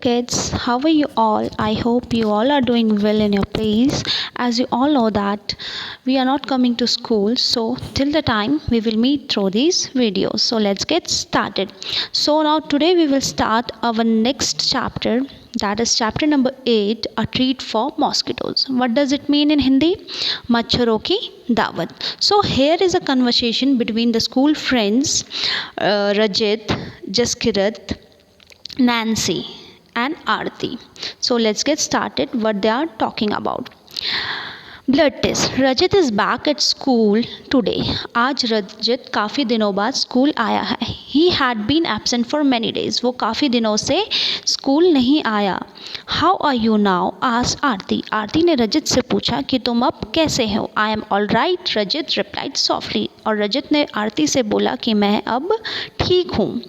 kids, how are you all? I hope you all are doing well in your place. As you all know that we are not coming to school, so till the time we will meet through these videos. So let's get started. So now today we will start our next chapter, that is chapter number 8, a treat for mosquitoes. What does it mean in Hindi? मच्छरों की दावत. So here is a conversation between the school friends Rajit, Jaskirat, Nancy and Aarti. So let's get started what they are talking about. Blood test. Rajat is back at school today. आज रजत काफ़ी दिनों बाद school आया है. He had been absent for many days. वो काफ़ी दिनों से स्कूल नहीं आया. How are you now? Asked Aarti. Aarti ने रजत से पूछा कि तुम अब कैसे हो. I am all right, Rajat replied softly. और रजत ने आरती से बोला कि मैं अब ठीक हूँ.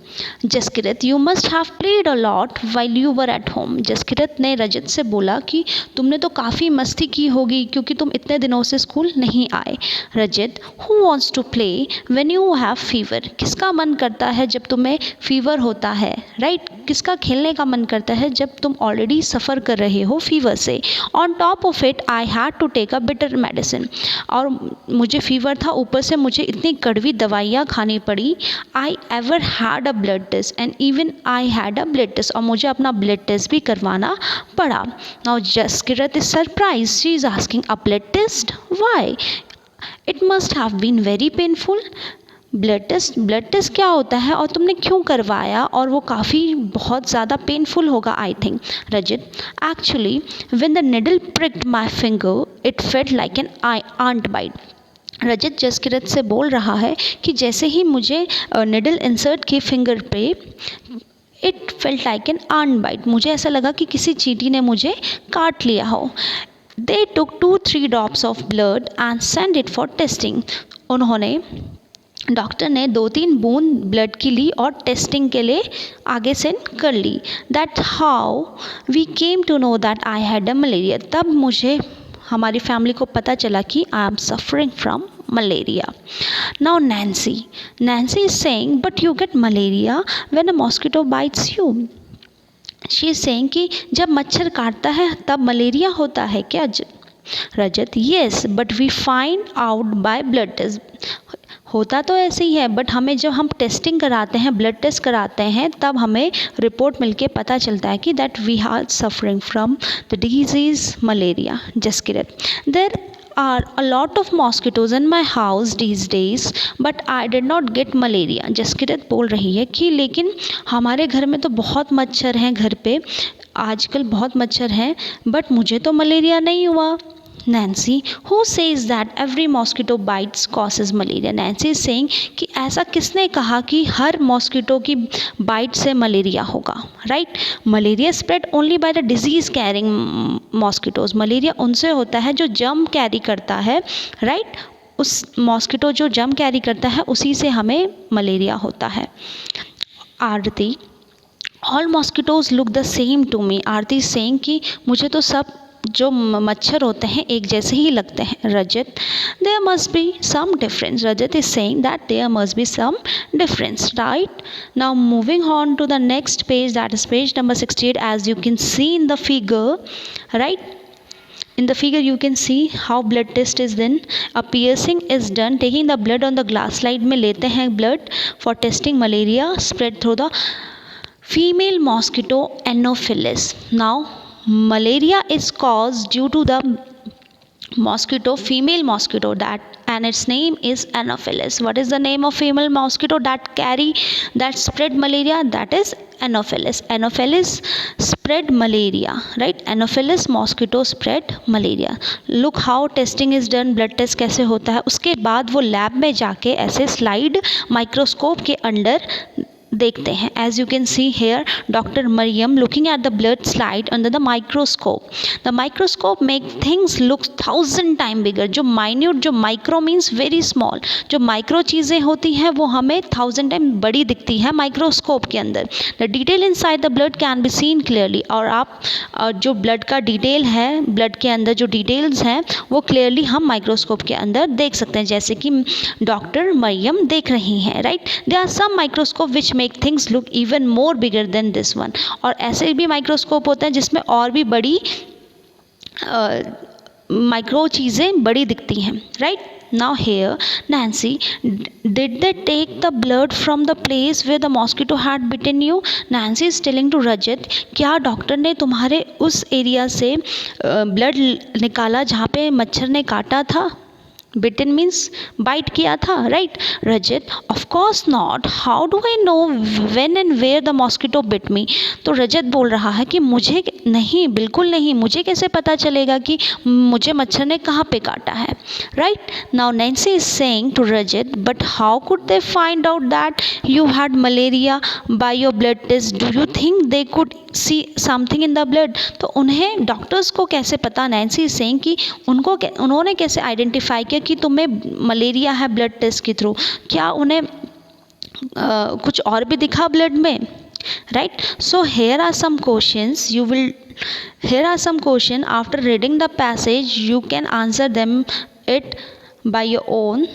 Jaskirat. You must have played a lot while you were at home. Jaskirat ने रजत से बोला कि तुमने तो काफ़ी मस्ती की होगी क्योंकि तुम इतने दिनों से स्कूल नहीं आए. Rajat. Who wants to play when you have fever. किसका मन करता है जब तुम्हें फीवर होता है, राइट? किसका खेलने का मन करता है जब तुम ऑलरेडी सफ़र कर रहे हो फीवर से. On top of it I had to take a bitter medicine. और मुझे फीवर था, ऊपर से मुझे इतनी कड़वी दवाइयाँ खानी पड़ी. I ever had a blood test and even I had a blood test. और मुझे अपना ब्लड टेस्ट भी करवाना पड़ा. Now Jaskirat is surprise. She is asking a blood test. Why? It must have been very painful. Blood test क्या होता है और तुमने क्यों करवाया? और वो काफ़ी बहुत ज़्यादा पेनफुल होगा I think. Rajat. Actually when the needle pricked my finger it felt like an ant bite. Rajat Jaskirat से बोल रहा है कि जैसे ही मुझे निडल इंसर्ट की फिंगर पे, it felt like an ant bite. मुझे ऐसा लगा कि किसी चींटी ने मुझे काट लिया हो. दे टुक 2-3 drops of blood and send it for testing. उन्होंने, डॉक्टर ने 2-3 बूंद ब्लड की ली और टेस्टिंग के लिए आगे सेंड कर ली. That how we came to know that I had a malaria. तब मुझे, हमारी फैमिली को पता चला कि I am suffering from malaria. Now Nancy. Nancy is saying but you get malaria when a mosquito bites you. She is saying कि जब मच्छर काटता है तब मलेरिया होता है क्या? Rajat. Yes but we find out by blood test. होता तो ऐसे ही है, बट हमें जब हम टेस्टिंग कराते हैं, ब्लड टेस्ट कराते हैं, तब हमें रिपोर्ट मिलके पता चलता है कि that we are suffering from the disease malaria. Jaskirat. There are a lot of mosquitoes in my house these days but I did not get malaria. Jaskirat बोल रही है कि लेकिन हमारे घर में तो बहुत मच्छर हैं, घर पे आजकल बहुत मच्छर हैं, बट मुझे तो मलेरिया नहीं हुआ. Nancy. Who says that every mosquito bytes causes malaria. Nancy is saying कि ऐसा किसने कहा कि हर मॉस्किटो की बाइट से मलेरिया होगा, right? Malaria spread only by the disease carrying mosquitoes. Malaria उनसे होता है जो जर्म कैरी करता है, राइट? उस मॉस्किटो जो जर्म कैरी करता है उसी से हमें मलेरिया होता है. Aarti. All mosquitoes look the same to me. Aarti saying कि मुझे तो सब जो मच्छर होते हैं एक जैसे ही लगते हैं. Rajat. There must be some difference. Rajat is saying that there must be some difference, right? Now moving on to the next page, that is page number 68. As you can see in the figure, right? In the figure you can see how blood test is done. A piercing is done. Taking the blood on the glass slide में लेते हैं blood for testing malaria spread through the female mosquito Anopheles. Now malaria is caused due to the mosquito, female mosquito, that and its name is Anopheles. What is the name of female mosquito that spread malaria? That is Anopheles. Anopheles spread malaria, right? Anopheles mosquito spread malaria. Look how testing is done. blood test कैसे होता है. उसके बाद वो lab में जाके ऐसे slide microscope के अंडर देखते हैं. As you can see here doctor Mariam looking at the blood slide under the microscope. The microscope make things look 1000 time bigger. जो माइन्यूट, जो माइक्रो मीन्स वेरी स्मॉल, जो micro चीज़ें होती हैं वो हमें 1000 टाइम बड़ी दिखती हैं माइक्रोस्कोप के अंदर. The detail inside the blood can be seen clearly. और आप जो ब्लड का डिटेल है, ब्लड के अंदर जो डिटेल्स हैं वो क्लियरली हम माइक्रोस्कोप के अंदर देख सकते हैं, जैसे कि डॉक्टर मरियम देख रही हैं, right? There are some microscope which make make things look even more bigger than this one. और ऐसे भी माइक्रोस्कोप होते हैं जिसमें और भी बड़ी माइक्रो चीज़ें बड़ी दिखती हैं, right. Now here, Nancy, did they take the blood from the place where the mosquito had bitten you? Nancy is telling to Rajat, क्या डॉक्टर ने तुम्हारे उस एरिया से ब्लड निकाला जहाँ पे मच्छर ने काटा था? Bitten means bite किया था, right? Rajat, of course not. How do I know when and where the mosquito bit me? तो रजत बोल रहा है कि मुझे नहीं, बिल्कुल नहीं, मुझे कैसे पता चलेगा कि मुझे मच्छर ने कहाँ पे काटा है, right? Now Nancy is saying to Rajat, but how could they find out that you had malaria by your blood test? Do you think they could see something in the blood? तो उन्हें doctors को कैसे पता, Nancy is saying कि उन्होंने कैसे identify किया कि तुम्हें मलेरिया है ब्लड टेस्ट के थ्रू? क्या उन्हें कुछ और भी दिखा ब्लड में, right? So here are some questions after reading the passage. You can answer them it by your own.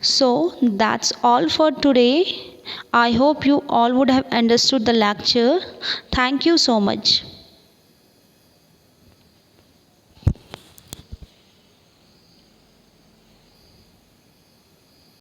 So that's all for today. I hope you all would have understood the lecture. Thank you so much.